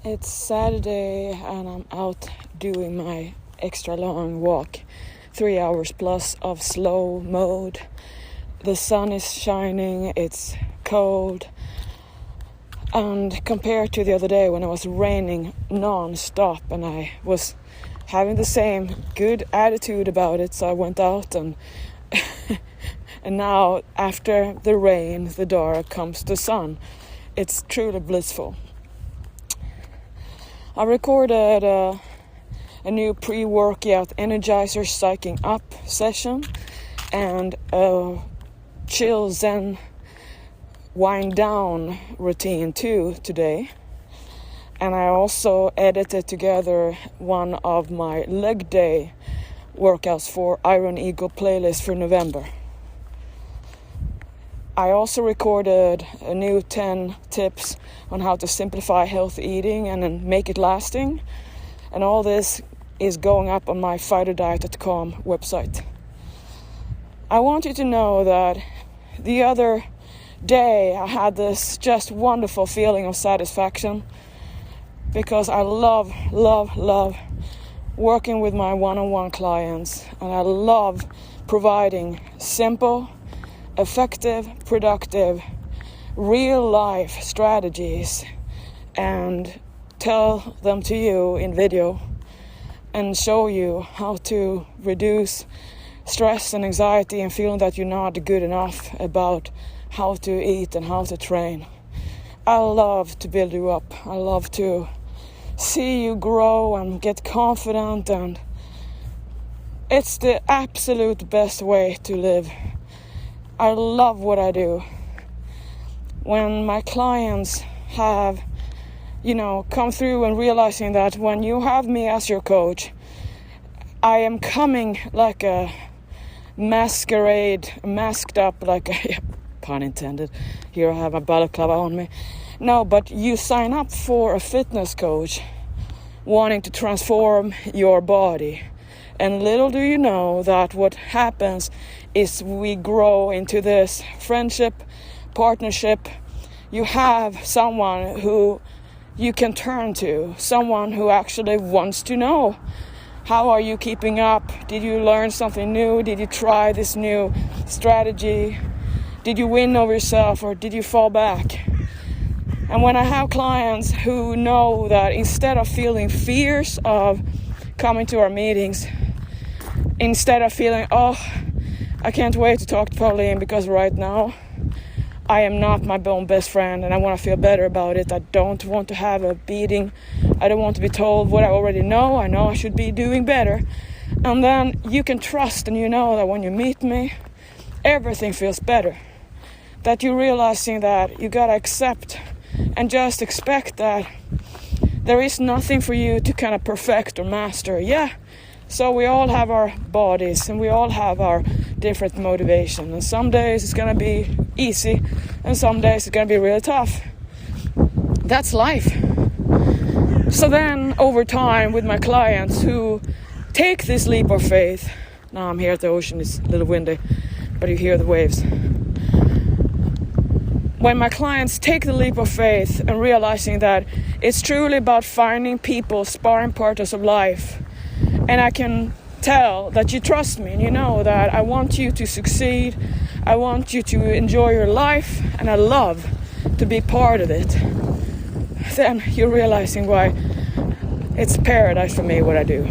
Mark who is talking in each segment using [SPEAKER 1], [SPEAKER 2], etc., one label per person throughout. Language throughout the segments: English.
[SPEAKER 1] It's Saturday and I'm out doing my extra long walk, 3 hours plus of slow mode. The sun is shining, it's cold, and compared to the other day when it was raining non-stop and I was having the same good attitude about it, so I went out and and now after the rain, the dark, comes the sun. It's truly blissful. I recorded a new pre-workout Energizer Psyching Up session and a chill Zen wind down routine too today. And I also edited together one of my leg day workouts for Iron Eagle playlist for November. I also recorded a new 10 tips on how to simplify healthy eating and then make it lasting. And all this is going up on my fighterdiet.com website. I want you to know that the other day I had this just wonderful feeling of satisfaction because I love working with my one-on-one clients, and I love providing simple, effective, productive, real life strategies and tell them to you in video and show you how to reduce stress and anxiety and feeling that you're not good enough about how to eat and how to train. I love to build you up. I love to see you grow and get confident, and it's the absolute best way to live. I love what I do. When my clients have, come through and realizing that when you have me as your coach, I am coming like a masquerade, masked up like a, pun intended, here I have a balaclava on me. No, but you sign up for a fitness coach wanting to transform your body. And little do you know that what happens is we grow into this friendship, partnership. You have someone who you can turn to, someone who actually wants to know. How are you keeping up? Did you learn something new? Did you try this new strategy? Did you win over yourself or did you fall back? And when I have clients who know that instead of feeling fears of coming to our meetings, instead of feeling, I can't wait to talk to Pauline because right now I am not my own best friend and I want to feel better about it. I don't want to have a beating. I don't want to be told what I already know. I know I should be doing better. And then you can trust and you know that when you meet me, everything feels better. That you're realizing that you gotta accept and just expect that there is nothing for you to kind of perfect or master. Yeah, so we all have our bodies and we all have our different motivation. And some days it's gonna be easy and some days it's gonna be really tough. That's life. So then over time with my clients who take this leap of faith, now I'm here at the ocean, it's a little windy, but you hear the waves. When my clients take the leap of faith and realizing that it's truly about finding people, sparring partners of life, and I can tell that you trust me and you know that I want you to succeed, I want you to enjoy your life, and I love to be part of it, then you're realizing why it's paradise for me what I do.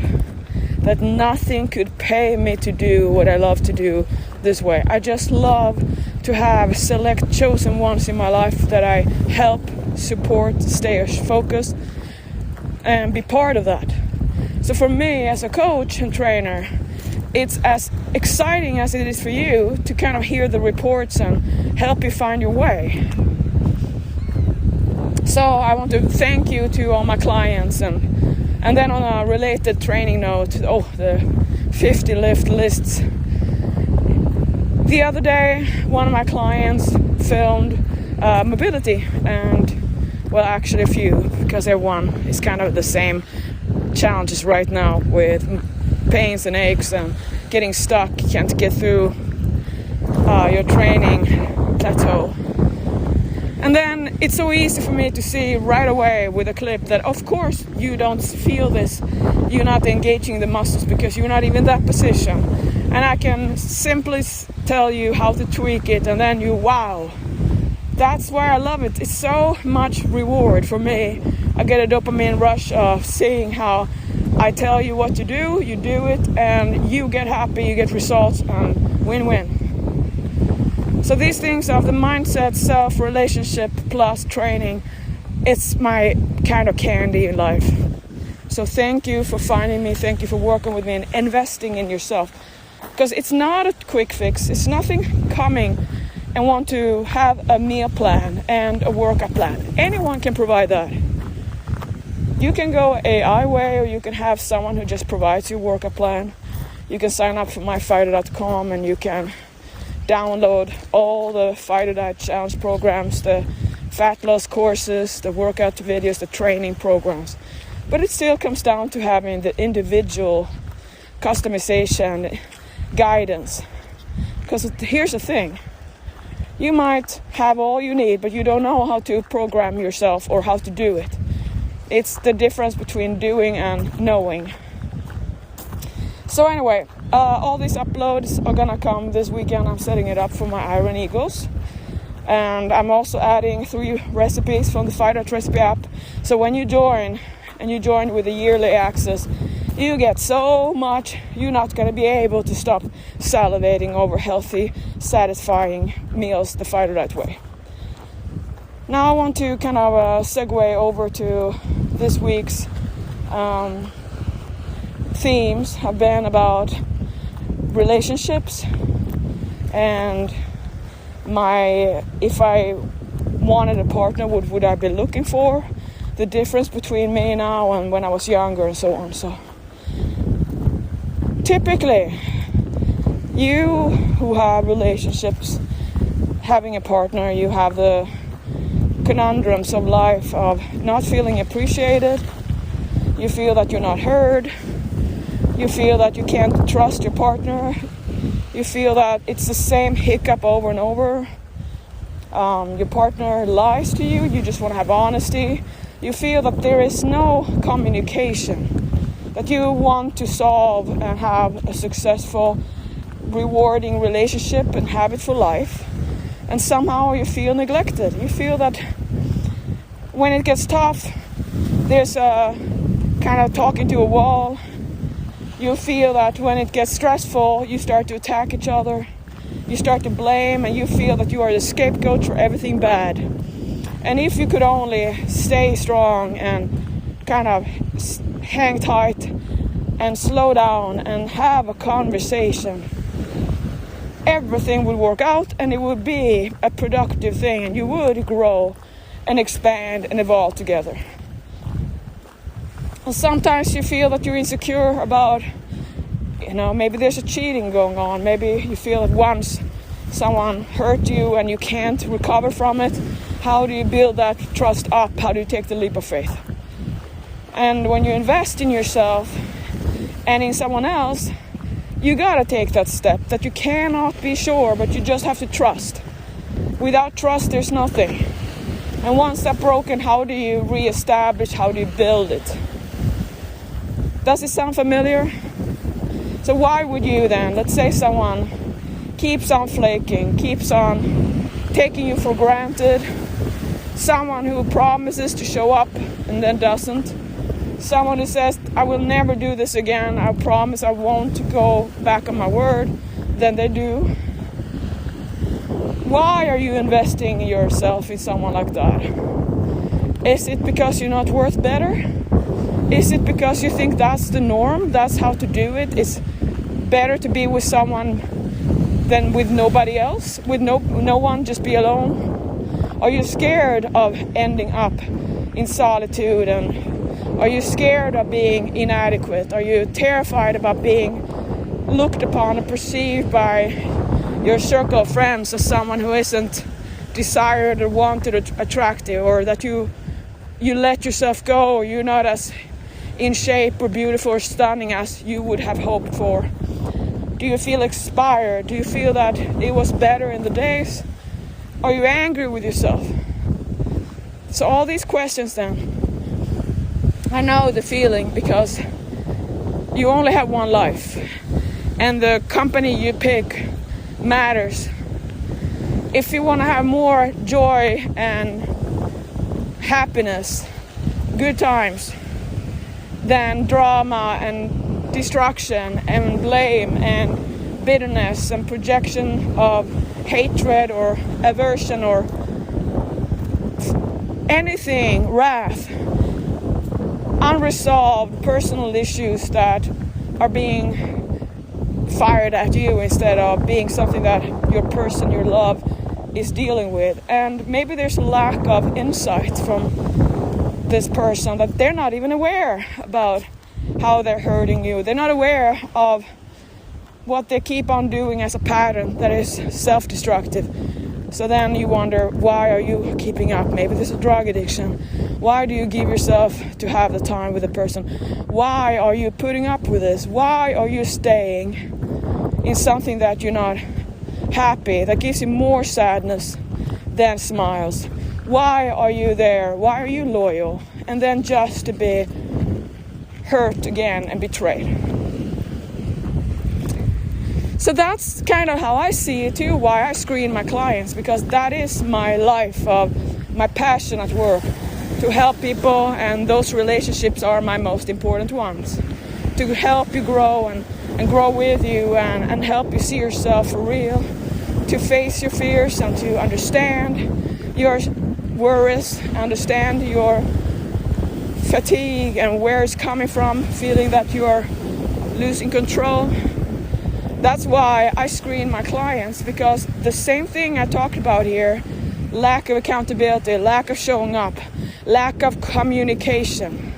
[SPEAKER 1] That nothing could pay me to do what I love to do this way. I just love to have select chosen ones in my life that I help, support, stay focused, and be part of that. So for me as a coach and trainer, it's as exciting as it is for you to kind of hear the reports and help you find your way. So I want to thank you to all my clients, and then on a related training note, the 50 lift lists. The other day, one of my clients filmed mobility, and actually a few, because everyone is kind of the same challenges right now with pains and aches and getting stuck, can't get through your training plateau. And then it's so easy for me to see right away with a clip that of course you don't feel this, you're not engaging the muscles because you're not even in that position. And I can simply tell you how to tweak it, and then wow. That's why I love it. It's so much reward for me. I get a dopamine rush of seeing how I tell you what to do, you do it, and you get happy, you get results, and win-win. So these things of the mindset, self, relationship, plus training, it's my kind of candy in life. So thank you for finding me, thank you for working with me and investing in yourself. Because it's not a quick fix, it's nothing coming and want to have a meal plan and a workout plan. Anyone can provide that. You can go AI way, or you can have someone who just provides you a workout plan. You can sign up for myfighter.com and you can download all the Fighter Diet Challenge programs, the fat loss courses, the workout videos, the training programs. But it still comes down to having the individual customization, guidance. Because here's the thing. You might have all you need, but you don't know how to program yourself or how to do it. It's the difference between doing and knowing. So anyway, all these uploads are gonna come this weekend. I'm setting it up for my Iron Eagles. And I'm also adding 3 recipes from the Fighter Recipe app. So when you join, and you join with a yearly access, you get so much, you're not gonna be able to stop salivating over healthy, satisfying meals the Fighter Diet way. Now I want to kind of segue over to this week's themes have been about relationships and if I wanted a partner, what would I be looking for, the difference between me now and when I was younger, and so on. So typically you who have relationships, having a partner, you have the conundrums of life of not feeling appreciated. You feel that you're not heard. You feel that you can't trust your partner. You feel that it's the same hiccup over and over. Your partner lies to you. You just want to have honesty. You feel that there is no communication, that you want to solve and have a successful, rewarding relationship and have it for life. And somehow you feel neglected. You feel that when it gets tough, there's a kind of talking to a wall. You feel that when it gets stressful, you start to attack each other. You start to blame, and you feel that you are the scapegoat for everything bad. And if you could only stay strong and kind of hang tight and slow down and have a conversation, everything would work out and it would be a productive thing, and you would grow and expand and evolve together. And sometimes you feel that you're insecure about, maybe there's a cheating going on. Maybe you feel that once someone hurt you and you can't recover from it, how do you build that trust up? How do you take the leap of faith? And when you invest in yourself and in someone else, you gotta take that step that you cannot be sure, but you just have to trust. Without trust, there's nothing. And once that's broken, how do you reestablish? How do you build it? Does it sound familiar? So why would you then, let's say someone keeps on flaking, keeps on taking you for granted, someone who promises to show up and then doesn't, someone who says, I will never do this again, I promise I won't go back on my word, then they do. Why are you investing yourself in someone like that? Is it because you're not worth better? Is it because you think that's the norm? That's how to do it? It's better to be with someone than with nobody else? With no one, just be alone? Are you scared of ending up in solitude? And are you scared of being inadequate? Are you terrified about being looked upon and perceived by your circle of friends as someone who isn't desired or wanted or attractive, or that you let yourself go, or you're not as in shape or beautiful or stunning as you would have hoped for? Do you feel expired? Do you feel that it was better in the days? Are you angry with yourself? So all these questions then, I know the feeling, because you only have one life, and the company you pick matters. If you want to have more joy and happiness, good times, than drama and destruction and blame and bitterness and projection of hatred or aversion or anything, wrath, unresolved personal issues that are being fired at you instead of being something that your person, your love, is dealing with. And maybe there's a lack of insight from this person, that they're not even aware about how they're hurting you. They're not aware of what they keep on doing as a pattern that is self-destructive. So then you wonder, why are you keeping up? Maybe there's a drug addiction. Why do you give yourself to have the time with a person? Why are you putting up with this? Why are you staying in something that you're not happy, that gives you more sadness than smiles? Why are you there? Why are you loyal? And then just to be hurt again and betrayed. So that's kind of how I see it too, why I screen my clients, because that is my life, of my passion at work, to help people, and those relationships are my most important ones. To help you grow and grow with you and help you see yourself for real, to face your fears and to understand your worries, understand your fatigue and where it's coming from, feeling that you are losing control. That's why I screen my clients, because the same thing I talked about here, lack of accountability, lack of showing up, lack of communication,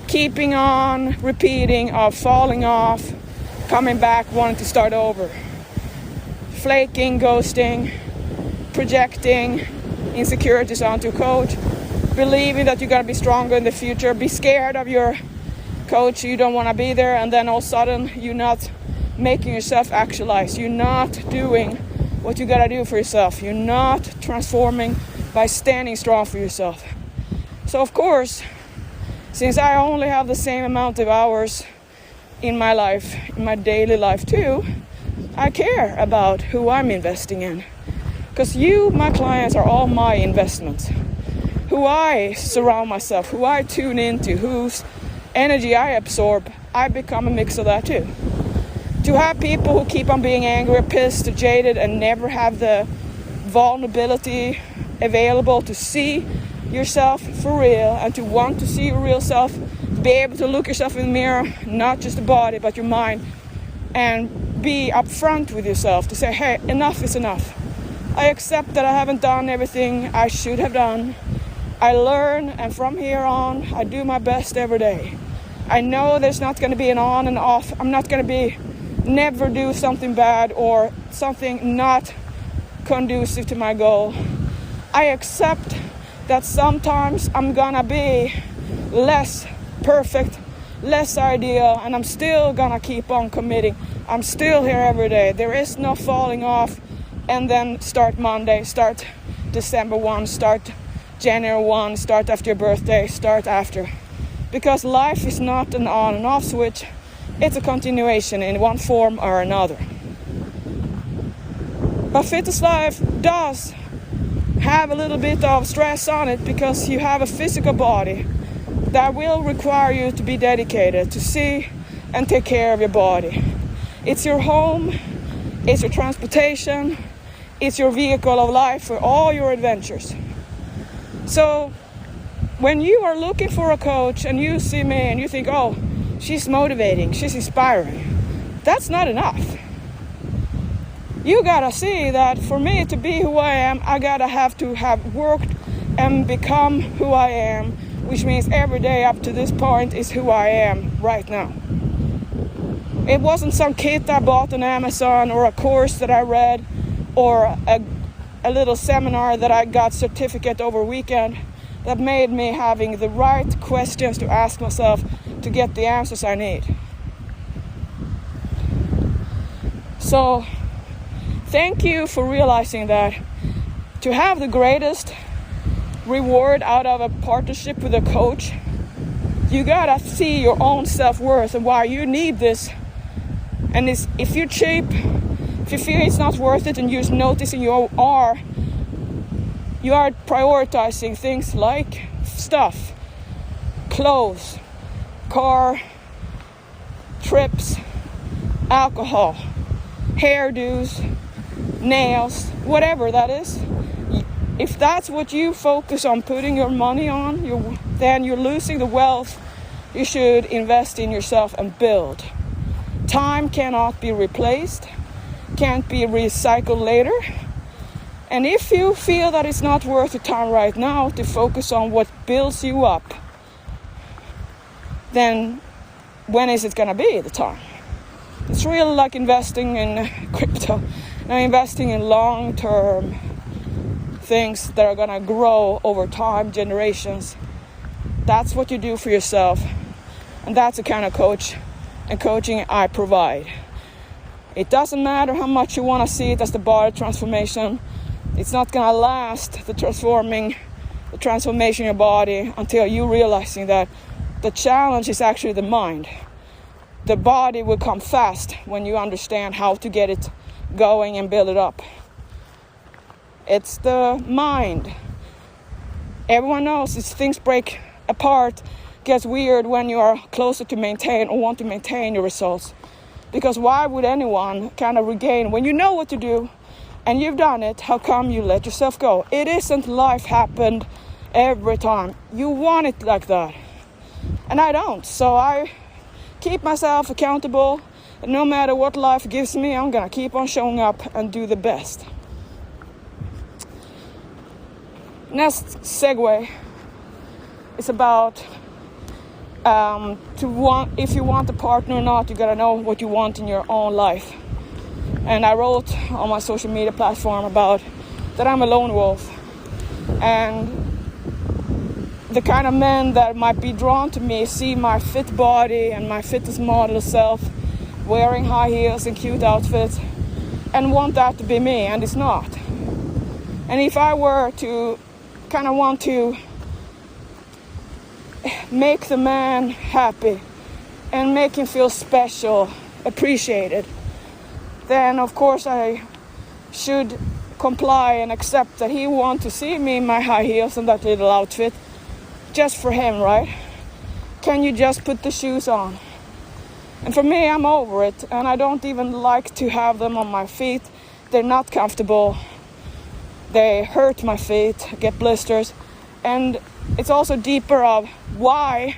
[SPEAKER 1] keeping on repeating of falling off, coming back, wanting to start over, flaking, ghosting, projecting insecurities onto a coach, believing that you're going to be stronger in the future, be scared of your coach, you don't want to be there, and then all of a sudden you're not making yourself actualize. You're not doing what you gotta do for yourself. You're not transforming by standing strong for yourself. So of course, since I only have the same amount of hours in my life, in my daily life too, I care about who I'm investing in. Because you, my clients, are all my investments. Who I surround myself, who I tune into, whose energy I absorb, I become a mix of that too. To have people who keep on being angry, pissed, jaded, and never have the vulnerability available to see yourself for real and to want to see your real self, be able to look yourself in the mirror, not just the body but your mind, and be upfront with yourself to say, hey, enough is enough. I accept that I haven't done everything I should have done. I learn, and from here on, I do my best every day. I know there's not going to be an on and off. I'm not going to never do something bad or something not conducive to my goal. I accept that sometimes I'm gonna be less perfect, less ideal, and I'm still gonna keep on committing. I'm still here every day. There is no falling off and then start Monday, start December 1, start January 1, start after your birthday, start after. Because life is not an on and off switch. It's a continuation in one form or another. But Fittest Life does have a little bit of stress on it, because you have a physical body that will require you to be dedicated to see and take care of your body. It's your home, it's your transportation, it's your vehicle of life for all your adventures. So when you are looking for a coach and you see me and you think, oh, she's motivating, she's inspiring, that's not enough. You gotta see that for me to be who I am, I gotta have to have worked and become who I am, which means every day up to this point is who I am right now. It wasn't some kit I bought on Amazon or a course that I read or a little seminar that I got certificate over a weekend that made me having the right questions to ask myself to get the answers I need. So thank you for realizing that to have the greatest reward out of a partnership with a coach, you gotta see your own self-worth and why you need this. And if you're cheap, if you feel it's not worth it, and you're noticing you are prioritizing things like stuff, clothes, car, trips, alcohol, hairdos, nails, whatever that is. If that's what you focus on putting your money on, then you're losing the wealth you should invest in yourself and build. Time cannot be replaced, can't be recycled later. And if you feel that it's not worth the time right now to focus on what builds you up, then when is it going to be the time? It's really like investing in crypto. Now, investing in long-term things that are going to grow over time, generations. That's what you do for yourself. And that's the kind of coach and coaching I provide. It doesn't matter how much you want to see it as the body transformation. It's not going to last, the transformation in your body, until you realizing that the challenge is actually the mind. The body will come fast when you understand how to get it going and build it up. It's the mind. Everyone knows things break apart, gets weird when you are closer to maintain or want to maintain your results. Because why would anyone kind of regain when you know what to do and you've done it? How come you let yourself go? It isn't life happened every time. You want it like that. And I don't. So I keep myself accountable. And no matter what life gives me, I'm going to keep on showing up and do the best. Next segue is about if you want a partner or not, you got to know what you want in your own life. And I wrote on my social media platform about that I'm a lone wolf. And the kind of men that might be drawn to me see my fit body and my fitness model self wearing high heels and cute outfits and want that to be me, and it's not. And if I were to kind of want to make the man happy and make him feel special, appreciated, then of course I should comply and accept that he wants to see me in my high heels and that little outfit just for him, right? Can you just put the shoes on? And for me, I'm over it, and I don't even like to have them on my feet. They're not comfortable. They hurt my feet, get blisters. And it's also deeper of why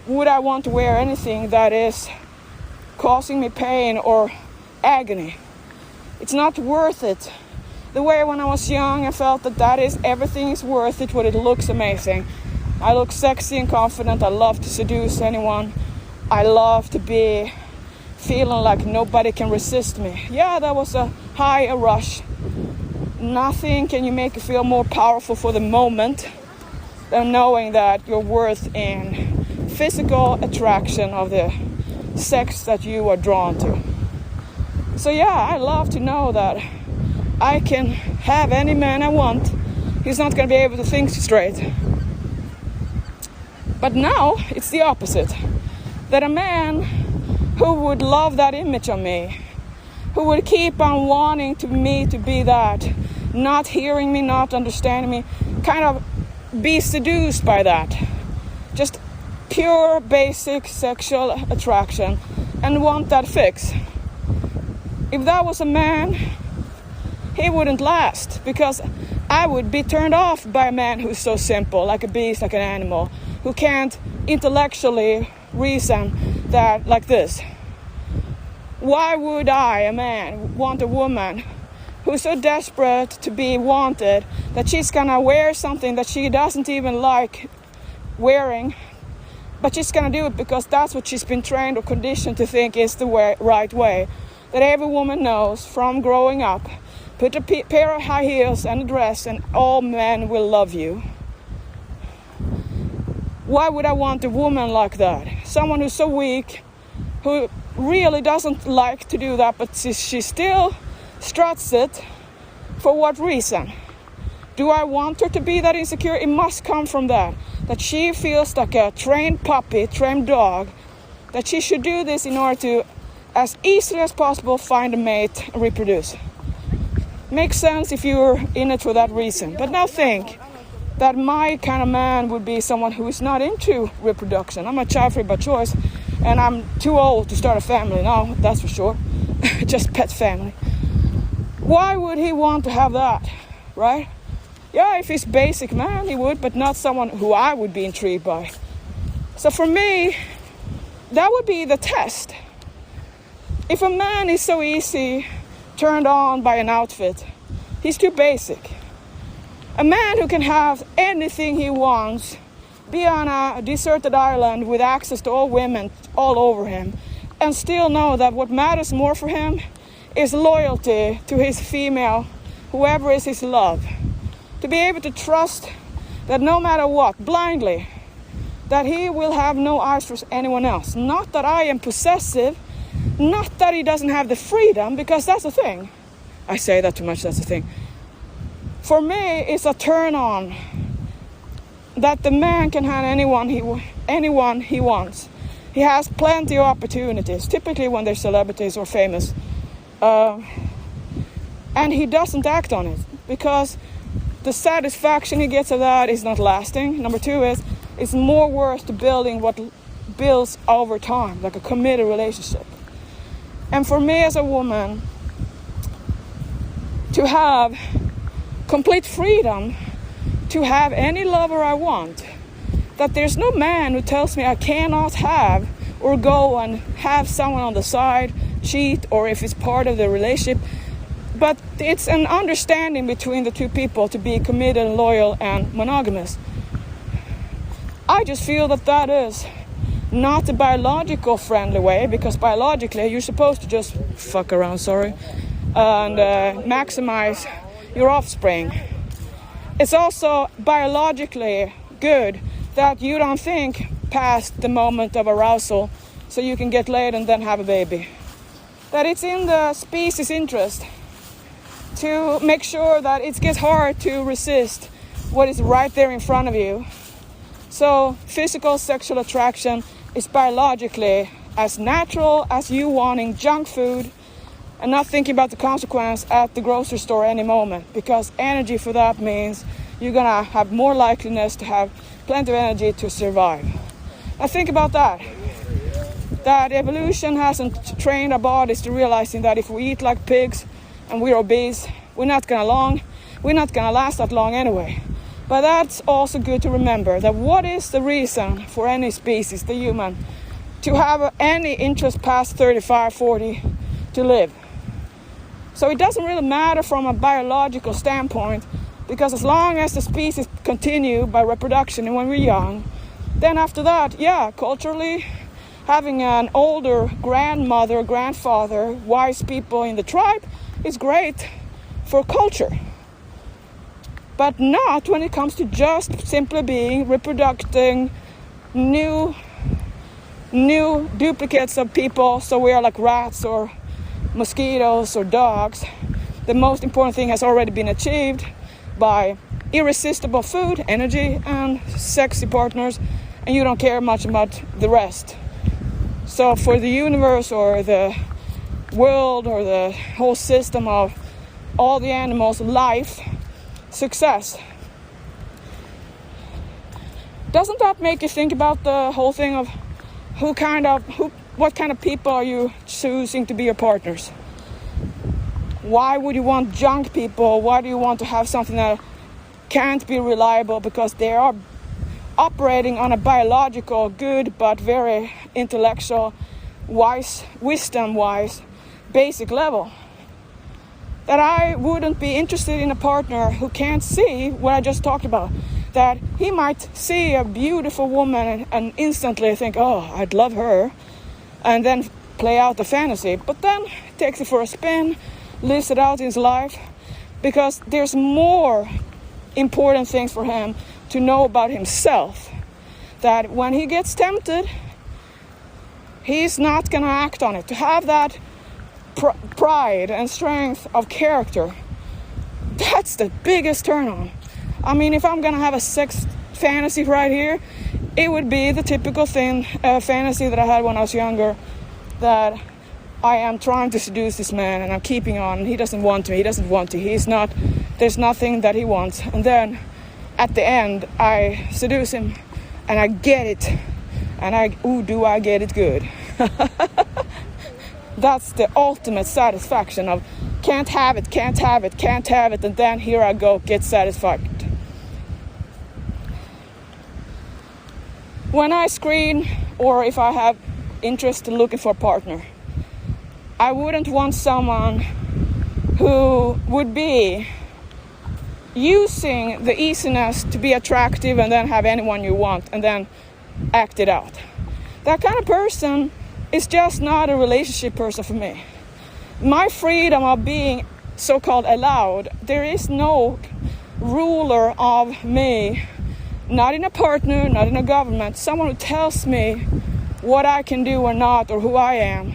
[SPEAKER 1] would I want to wear anything that is causing me pain or agony? It's not worth it. The way when I was young, I felt that everything is worth it when it looks amazing. I look sexy and confident. I love to seduce anyone. I love to be feeling like nobody can resist me. Yeah, that was a high, a rush. Nothing can you make you feel more powerful for the moment than knowing that you're worth in physical attraction of the sex that you are drawn to. So yeah, I love to know that I can have any man I want. He's not going to be able to think straight. But now it's the opposite. That a man who would love that image of me, who would keep on wanting me to be that, not hearing me, not understanding me, kind of be seduced by that. Just pure basic sexual attraction and want that fix. If that was a man, he wouldn't last, because I would be turned off by a man who's so simple, like a beast, like an animal, who can't intellectually reason that like this. Why would I, a man, want a woman who's so desperate to be wanted that she's gonna wear something that she doesn't even like wearing, but she's gonna do it because that's what she's been trained or conditioned to think is the right way? That every woman knows from growing up. Put a pair of high heels and a dress and all men will love you. Why would I want a woman like that? Someone who's so weak, who really doesn't like to do that, but she still struts it. For what reason? Do I want her to be that insecure? It must come from that she feels like a trained puppy, trained dog, that she should do this in order to, as easily as possible, find a mate and reproduce. Makes sense if you're in it for that reason. But now think that my kind of man would be someone who is not into reproduction. I'm a child-free by choice, and I'm too old to start a family now, that's for sure. Just pet family. Why would he want to have that, right? Yeah, if he's basic man, he would, but not someone who I would be intrigued by. So for me, that would be the test. If a man is so easy turned on by an outfit, he's too basic. A man who can have anything he wants, be on a deserted island with access to all women all over him, and still know that what matters more for him is loyalty to his female, whoever is his love. To be able to trust that no matter what, blindly, that he will have no eyes for anyone else. Not that I am possessive, not that he doesn't have the freedom, because that's the thing. I say that too much, that's the thing. For me, it's a turn on that the man can have anyone he wants. He has plenty of opportunities, typically when they're celebrities or famous. And he doesn't act on it because the satisfaction he gets of that is not lasting. Number two is, it's more worth to building what builds over time, like a committed relationship. And for me as a woman, to have complete freedom to have any lover I want, that there's no man who tells me I cannot have or go and have someone on the side, cheat, or if it's part of the relationship. But it's an understanding between the two people to be committed, loyal, and monogamous. I just feel that that is not a biological friendly way, because biologically you're supposed to just fuck around, and maximize your offspring. It's also biologically good that you don't think past the moment of arousal so you can get laid and then have a baby. That it's in the species' interest to make sure that it gets hard to resist what is right there in front of you. So physical sexual attraction is biologically as natural as you wanting junk food and not thinking about the consequence at the grocery store any moment, because energy for that means you're gonna have more likeliness to have plenty of energy to survive. Now think about that. That evolution hasn't trained our bodies to realizing that if we eat like pigs and we're obese, we're not gonna last that long anyway. But that's also good to remember, that what is the reason for any species, the human, to have any interest past 35, 40 to live? So it doesn't really matter from a biological standpoint, because as long as the species continue by reproduction and when we're young, then after that, yeah, culturally, having an older grandmother, grandfather, wise people in the tribe is great for culture. But not when it comes to just simply being reproducing new duplicates of people, so we are like rats or mosquitoes or dogs. The most important thing has already been achieved by irresistible food, energy, and sexy partners, and you don't care much about the rest. So for the universe or the world or the whole system of all the animals, life, success, doesn't that make you think about the whole thing of what kind of people are you choosing to be your partners? Why would you want junk people? Why do you want to have something that can't be reliable because they are operating on a biological, good but very intellectual, wisdom-wise, basic level? That I wouldn't be interested in a partner who can't see what I just talked about. That he might see a beautiful woman and instantly think, oh, I'd love her, and then play out the fantasy, but then takes it for a spin, lives it out in his life, because there's more important things for him to know about himself, that when he gets tempted, he's not going to act on it. To have that pride and strength of character, that's the biggest turn on. I mean, if I'm gonna have a sex fantasy right here, it would be the typical fantasy that I had when I was younger, that I am trying to seduce this man and I'm keeping on. He doesn't want to. There's nothing that he wants. And then at the end, I seduce him and I get it. And do I get it good. That's the ultimate satisfaction of can't have it. And then here I go, get satisfied. When I screen, or if I have interest in looking for a partner, I wouldn't want someone who would be using the easiness to be attractive and then have anyone you want and then act it out. That kind of person is just not a relationship person for me. My freedom of being so-called allowed, there is no ruler of me, not in a partner, not in a government, someone who tells me what I can do or not, or who I am.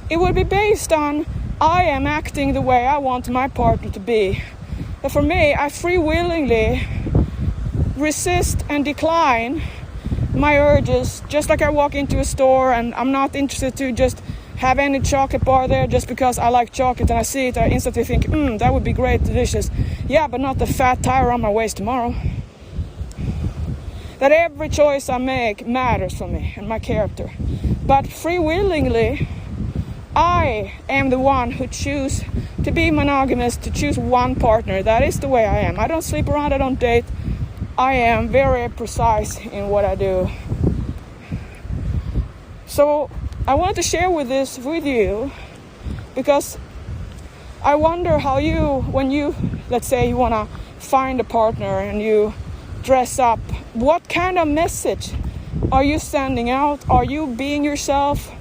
[SPEAKER 1] It would be based on I am acting the way I want my partner to be. But for me, I free willingly resist and decline my urges, just like I walk into a store and I'm not interested to just have any chocolate bar there just because I like chocolate and I see it, I instantly think, that would be great, delicious. Yeah, but not the fat tire on my waist tomorrow. That every choice I make matters for me and my character. But free willingly, I am the one who choose to be monogamous, to choose one partner. That is the way I am. I don't sleep around, I don't date. I am very precise in what I do. So I wanted to share this with you because I wonder how when you, let's say you want to find a partner and you dress up, what kind of message are you sending out? Are you being yourself?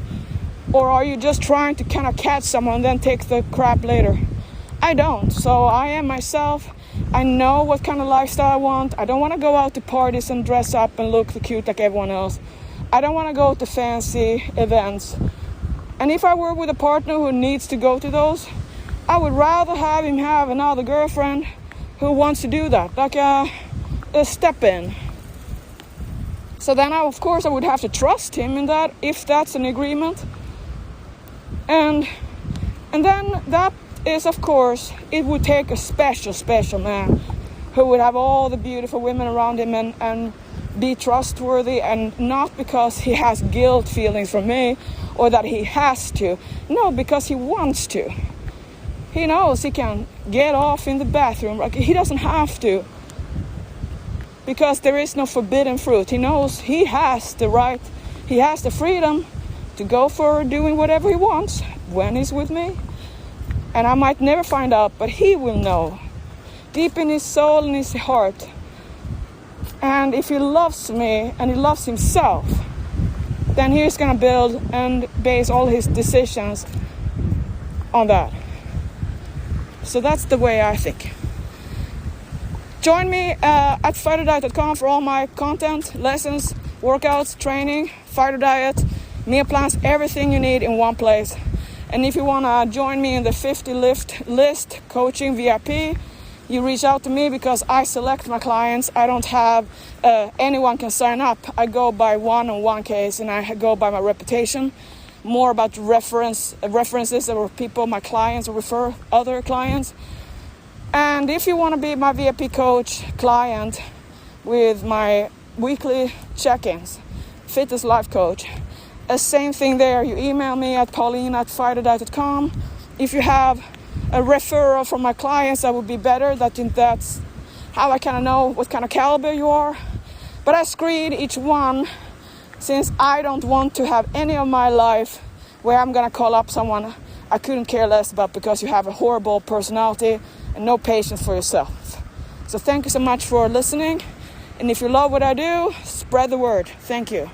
[SPEAKER 1] Or are you just trying to kind of catch someone and then take the crap later? I don't. So I am myself. I know what kind of lifestyle I want. I don't want to go out to parties and dress up and look cute like everyone else. I don't want to go to fancy events. And if I were with a partner who needs to go to those, I would rather have him have another girlfriend who wants to do that, like a step in. So then of course I would have to trust him in that, if that's an agreement. And then that is, of course, it would take a special man who would have all the beautiful women around him and be trustworthy, and not because he has guilt feelings from me or that he has to. No, because he wants to. He knows he can get off in the bathroom. Like, he doesn't have to, because there is no forbidden fruit. He knows he has the right, he has the freedom to go for doing whatever he wants when he's with me. And I might never find out, but he will know deep in his soul and his heart. And if he loves me and he loves himself, then he's gonna build and base all his decisions on that. So that's the way I think. Join me at fighterdiet.com for all my content, lessons, workouts, training, fighter diet, meal plans, everything you need in one place. And if you want to join me in the 50 lift list coaching VIP, you reach out to me, because I select my clients. I don't have anyone can sign up. I go by one-on-one case, and I go by my reputation, more about references or people, my clients, or refer other clients. And if you want to be my VIP coach client with my weekly check-ins, fitness life coach, same thing there. You email me at Pauline@fighterdiet.com. If you have a referral from my clients, that would be better. That's how I kind of know what kind of caliber you are. But I screen each one, since I don't want to have any of my life where I'm going to call up someone I couldn't care less about because you have a horrible personality and no patience for yourself. So thank you so much for listening. And if you love what I do, spread the word. Thank you.